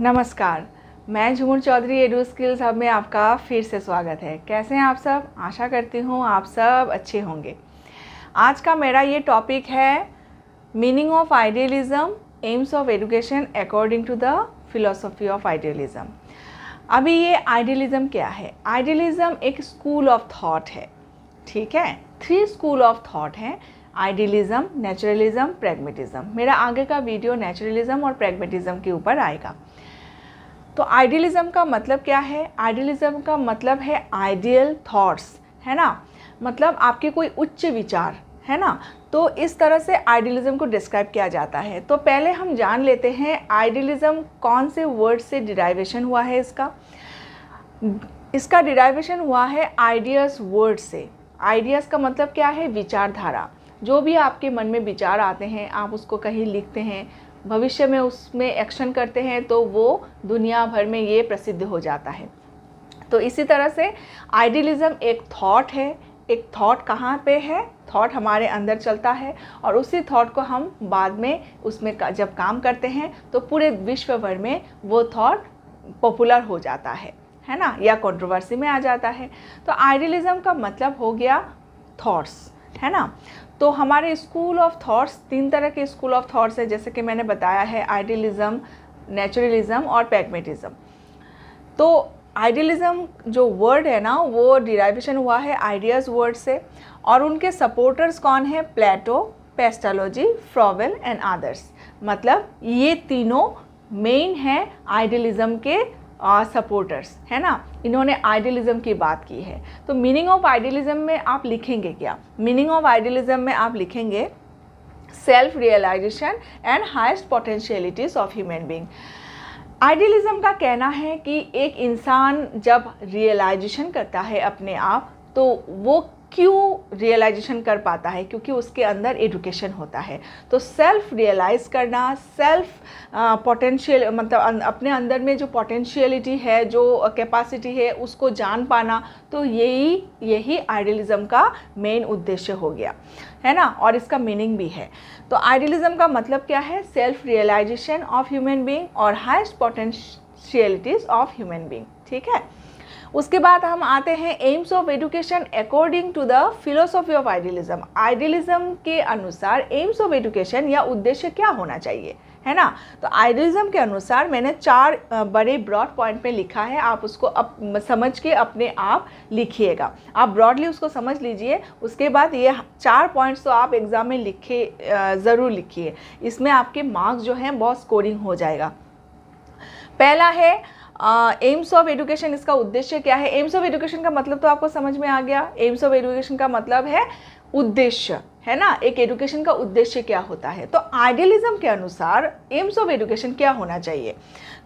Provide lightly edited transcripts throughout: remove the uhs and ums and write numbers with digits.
नमस्कार, मैं झूमर चौधरी एडू स्किल्स हब में आपका फिर से स्वागत है। कैसे हैं आप सब? आशा करती हूँ आप सब अच्छे होंगे। आज का मेरा ये टॉपिक है meaning of idealism, aims of education according to the philosophy of idealism. अभी ये आइडियलिज्म क्या है? आइडियलिज्म एक स्कूल ऑफ थॉट है, ठीक है। 3 स्कूल ऑफ थॉट हैं, आइडियलिज्म, नेचुरलिज्म, प्रैग्मेटिज्म। मेरा आगे का वीडियो नेचुरलिज्म और प्रैग्मेटिज्म के ऊपर आएगा। तो आइडियलिज्म का मतलब क्या है? आइडियलिज्म का मतलब है आइडियल थॉट्स, है ना, मतलब आपके कोई उच्च विचार, है ना। तो इस तरह से आइडियलिज्म को डिस्क्राइब किया जाता है। तो पहले हम जान लेते हैं आइडियलिज्म कौन से वर्ड से डिराइवेशन हुआ है। इसका डिराइवेशन हुआ है आइडियाज़ वर्ड से। आइडियाज़ का मतलब क्या है? विचारधारा। जो भी आपके मन में विचार आते हैं, आप उसको कहीं लिखते हैं, भविष्य में उसमें एक्शन करते हैं, तो वो दुनिया भर में ये प्रसिद्ध हो जाता है। तो इसी तरह से आइडियलिज्म एक थॉट है। एक थॉट कहाँ पे है? थॉट हमारे अंदर चलता है और उसी थॉट को हम बाद में उसमें जब काम करते हैं तो पूरे विश्व भर में वो थॉट पॉपुलर हो जाता है ना, या कंट्रोवर्सी में आ जाता है। तो आइडियलिज्म का मतलब हो गया थॉट्स, है ना। तो हमारे स्कूल ऑफ थॉट्स 3 तरह के स्कूल ऑफ थॉट्स है, जैसे कि मैंने बताया है, आइडियलिज्म, नेचुरलिज्म और प्रैग्मेटिज्म। तो आइडियलिज्म जो वर्ड है ना, वो डिराइवेशन हुआ है आइडियाज़ वर्ड से, और उनके सपोर्टर्स कौन है? प्लेटो, पेस्टालॉजी, फ्रॉवेल एंड अदर्स। मतलब ये तीनों मेन हैं आइडियलिज्म के सपोर्टर्स, है ना। इन्होंने आइडियलिज्म की बात की है। तो मीनिंग ऑफ आइडियलिज्म में आप लिखेंगे क्या? मीनिंग ऑफ आइडियलिज्म में आप लिखेंगे self realisation and highest potentialities of human being. Idealism का कहना है कि एक इंसान जब रियलाइजेशन करता है अपने आप, तो वो क्यों रियलाइजेशन कर पाता है? क्योंकि उसके अंदर एजुकेशन होता है। तो सेल्फ रियलाइज़ करना, सेल्फ पोटेंशियल, मतलब अपने अंदर में जो पोटेंशियलिटी है, जो कैपेसिटी है, उसको जान पाना, तो यही आइडियलिज्म का मेन उद्देश्य हो गया, है ना। और इसका मीनिंग भी है। तो आइडियलिज्म का मतलब क्या है? Self realization of human being और highest potentialities of human being, ठीक है। उसके बाद हम आते हैं aims of education according to the philosophy of idealism. Idealism के अनुसार एम्स ऑफ एजुकेशन या उद्देश्य क्या होना चाहिए, है ना। तो आइडियलिज्म के अनुसार मैंने 4 बड़े ब्रॉड पॉइंट में लिखा है। आप उसको समझ के अपने आप लिखिएगा। आप ब्रॉडली उसको समझ लीजिए। उसके बाद ये 4 पॉइंट्स तो आप एग्ज़ाम में ज़रूर लिखिए। इसमें आपके मार्क्स जो हैं बहुत स्कोरिंग हो जाएगा। पहला है एम्स ऑफ एजुकेशन। इसका उद्देश्य क्या है? एम्स ऑफ एजुकेशन का मतलब तो आपको समझ में आ गया। एम्स ऑफ एजुकेशन का मतलब है उद्देश्य, है ना। एक एजुकेशन का उद्देश्य क्या होता है? तो आइडियलिज्म के अनुसार एम्स ऑफ एजुकेशन क्या होना चाहिए?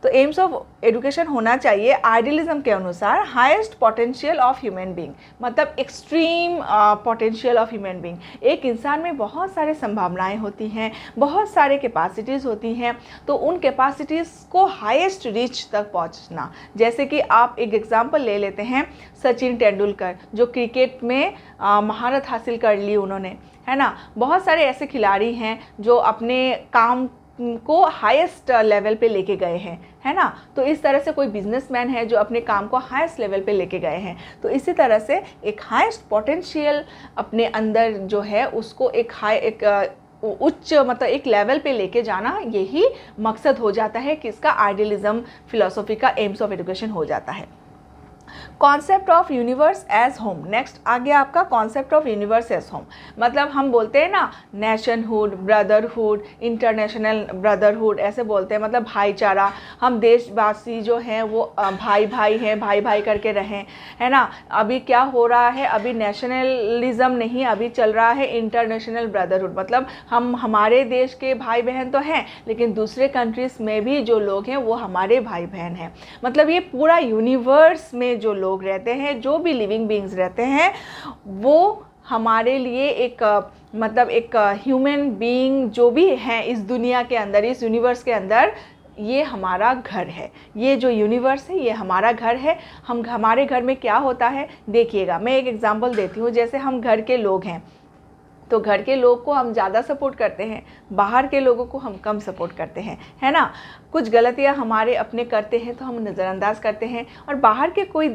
तो एम्स ऑफ एजुकेशन होना चाहिए आइडियलिज्म के अनुसार highest potential of human being, मतलब extreme potential of human being. एक इंसान में बहुत सारे संभावनाएं होती हैं, बहुत सारे कैपेसिटीज़ होती हैं, तो उन कैपेसिटीज़ को हाईएस्ट रीच तक पहुंचना। जैसे कि आप एक एग्जांपल ले लेते हैं, सचिन तेंदुलकर, जो क्रिकेट में महारत हासिल कर ली उन्होंने, है ना। बहुत सारे ऐसे खिलाड़ी हैं जो अपने काम को हाईएस्ट लेवल पे लेके गए हैं, है ना। तो इस तरह से कोई बिजनेसमैन है जो अपने काम को हाईएस्ट लेवल पे लेके गए हैं। तो इसी तरह से एक हाईएस्ट पोटेंशियल अपने अंदर जो है उसको एक उच्च, मतलब एक लेवल पे लेके जाना, यही मकसद हो जाता है कि इसका आइडियलिज्म फिलॉसफी का एम्स ऑफ एजुकेशन हो जाता है। Concept of universe as home. Next आ गया आपका concept of universe as home. मतलब हम बोलते हैं ना नेशनहुड, ब्रदरहुड, इंटरनेशनल ब्रदरहुड, ऐसे बोलते हैं, मतलब भाईचारा। हम देशवासी जो हैं वो भाई भाई हैं, भाई भाई करके रहें, है ना। अभी क्या हो रहा है? अभी नेशनलिज्म नहीं, अभी चल रहा है इंटरनेशनल ब्रदरहुड। मतलब हम हमारे देश के भाई बहन तो हैं, लेकिन दूसरे कंट्रीज़ में भी जो लोग हैं वो हमारे भाई बहन हैं। मतलब ये पूरा यूनिवर्स में जो लोग रहते हैं, जो भी लिविंग बीइंग्स रहते हैं, वो हमारे लिए एक मतलब एक ह्यूमन बीइंग जो भी हैं इस दुनिया के अंदर, इस यूनिवर्स के अंदर, ये हमारा घर है। ये जो यूनिवर्स है ये हमारा घर है। हमारे घर में क्या होता है देखिएगा, मैं एक एग्जांपल देती हूँ। जैसे हम घर के लोग हैं, तो घर के लोग को हम ज़्यादा सपोर्ट करते हैं, बाहर के लोगों को हम कम सपोर्ट करते हैं, है ना। कुछ गलतियां हमारे अपने करते हैं तो हम नज़रअंदाज करते हैं, और बाहर के कोई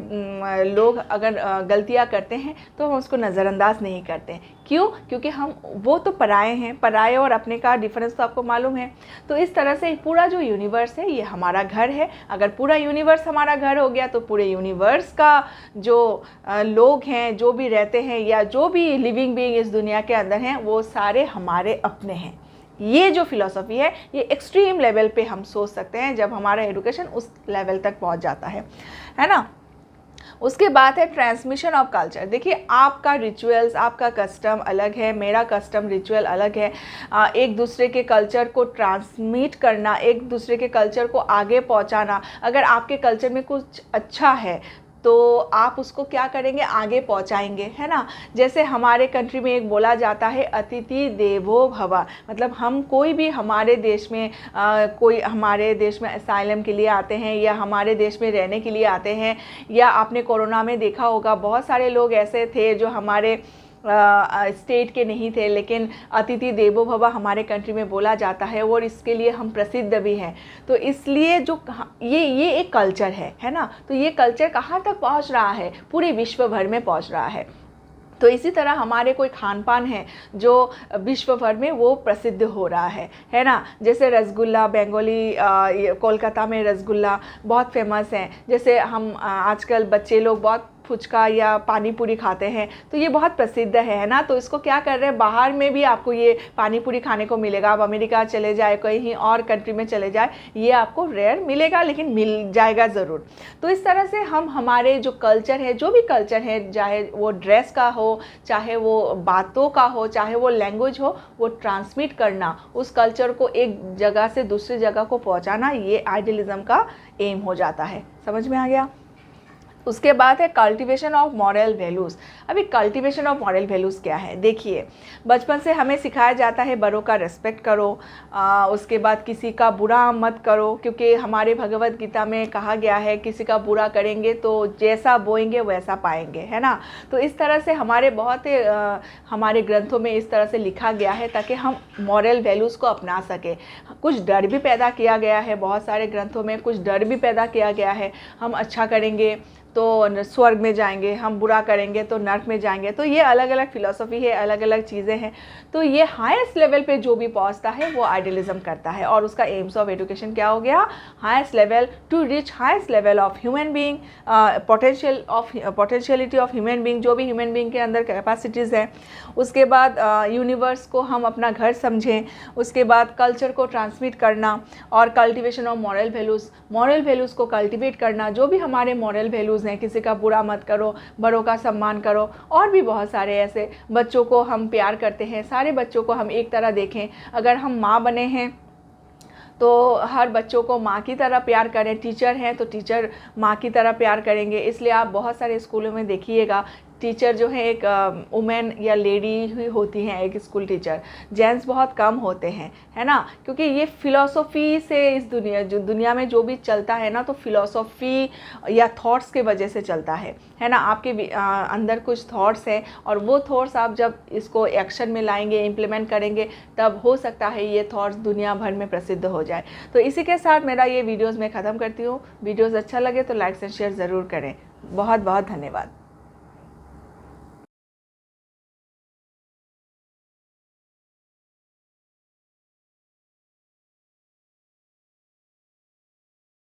लोग अगर गलतियां करते हैं तो हम उसको नज़रअंदाज नहीं करते। क्यों? क्योंकि हम वो तो पराए हैं, पराए और अपने का डिफरेंस तो आपको मालूम है। तो इस तरह से पूरा जो यूनिवर्स है ये हमारा घर है। अगर पूरा यूनिवर्स हमारा घर हो गया तो पूरे यूनिवर्स का जो लोग हैं, जो भी रहते हैं या जो भी लिविंग बीइंग इस दुनिया के अंदर हैं, वो सारे हमारे अपने हैं। ये जो फिलॉसफी है ये एक्सट्रीम लेवल पे हम सोच सकते हैं जब हमारा एजुकेशन उस लेवल तक पहुंच जाता है ना। उसके बाद है ट्रांसमिशन ऑफ कल्चर। देखिए, आपका रिचुअल्स, आपका कस्टम अलग है, मेरा कस्टम रिचुअल अलग है। एक दूसरे के कल्चर को ट्रांसमिट करना, एक दूसरे के कल्चर को आगे पहुंचाना। अगर आपके कल्चर में कुछ अच्छा है तो आप उसको क्या करेंगे, आगे पहुंचाएंगे, है ना। जैसे हमारे कंट्री में एक बोला जाता है अतिथि देवो भव, मतलब हम कोई भी हमारे देश में कोई हमारे देश में असाइलम के लिए आते हैं या हमारे देश में रहने के लिए आते हैं, या आपने कोरोना में देखा होगा बहुत सारे लोग ऐसे थे जो हमारे स्टेट के नहीं थे, लेकिन अतिथि देवो भव हमारे कंट्री में बोला जाता है और इसके लिए हम प्रसिद्ध भी हैं। तो इसलिए जो ये एक कल्चर है ना। तो ये कल्चर कहाँ तक पहुँच रहा है, पूरे विश्व भर में पहुँच रहा है। तो इसी तरह हमारे कोई खान पान है जो विश्व भर में वो प्रसिद्ध हो रहा है ना। जैसे रसगुल्ला, बंगाली कोलकाता में रसगुल्ला बहुत फेमस है। जैसे हम आजकल बच्चे लोग बहुत फुचका या पानी पूरी खाते हैं, तो ये बहुत प्रसिद्ध है ना। तो इसको क्या कर रहे हैं, बाहर में भी आपको ये पानी पूरी खाने को मिलेगा। आप अमेरिका चले जाए, कहीं और कंट्री में चले जाए, ये आपको रेयर मिलेगा लेकिन मिल जाएगा ज़रूर। तो इस तरह से हम हमारे जो कल्चर है, जो भी कल्चर है, चाहे वो ड्रेस का हो, चाहे वो बातों का हो, चाहे वो लैंग्वेज हो, वो ट्रांसमिट करना, उस कल्चर को एक जगह से दूसरी जगह को पहुँचाना, ये आइडियलिज्म का एम हो जाता है। समझ में आ गया? उसके बाद है कल्टीवेशन ऑफ मॉरल वैल्यूज़। अभी कल्टीवेशन ऑफ मॉरल वैल्यूज़ क्या है? देखिए, बचपन से हमें सिखाया जाता है बड़ों का रिस्पेक्ट करो, उसके बाद किसी का बुरा मत करो, क्योंकि हमारे भगवत गीता में कहा गया है किसी का बुरा करेंगे तो जैसा बोएंगे वैसा पाएंगे, है ना। तो इस तरह से हमारे बहुत हमारे ग्रंथों में इस तरह से लिखा गया है ताकि हम मॉरल वैल्यूज़ को अपना सकें। कुछ डर भी पैदा किया गया है, बहुत सारे ग्रंथों में कुछ डर भी पैदा किया गया है। हम अच्छा करेंगे तो स्वर्ग में जाएंगे, हम बुरा करेंगे तो नर्क में जाएंगे। तो ये अलग अलग फिलॉसफी है, अलग अलग चीज़ें हैं। तो ये हाईएस्ट लेवल पे जो भी पहुंचता है वो आइडियलिज्म करता है, और उसका एम्स ऑफ एजुकेशन क्या हो गया, highest level, to reach highest level of human being, potentiality of human being, जो भी ह्यूमन बीइंग के अंदर कैपेसिटीज़ हैं। उसके बाद यूनिवर्स को हम अपना घर समझें। उसके बाद कल्चर को ट्रांसमिट करना और कल्टिवेशन ऑफ मॉरल वैल्यूज़ को कल्टिवेट करना। जो भी हमारे मॉरल वैल्यूज़ हैं, किसी का बुरा मत करो, बड़ों का सम्मान करो, और भी बहुत सारे ऐसे। बच्चों को हम प्यार करते हैं, सारे बच्चों को हम एक तरह देखें। अगर हम माँ बने हैं तो हर बच्चों को माँ की तरह प्यार करें। टीचर हैं तो टीचर माँ की तरह प्यार करेंगे। इसलिए आप बहुत सारे स्कूलों में देखिएगा, टीचर जो है एक वुमेन या लेडी ही होती हैं, एक स्कूल टीचर। जेंट्स बहुत कम होते हैं, है ना, क्योंकि ये फ़िलॉसफी से इस दुनिया में जो भी चलता है ना, तो फ़िलॉसफी या थॉट्स के वजह से चलता है ना। आपके अंदर कुछ थॉट्स हैं और वो थॉट्स आप जब इसको एक्शन में लाएंगे, इम्प्लीमेंट करेंगे, तब हो सकता है ये थॉट्स दुनिया भर में प्रसिद्ध हो जाए। तो इसी के साथ मेरा ये वीडियोज़ मैं ख़त्म करती हूँ। वीडियोज़ अच्छा लगे तो लाइक एंड शेयर ज़रूर करें। बहुत बहुत धन्यवाद।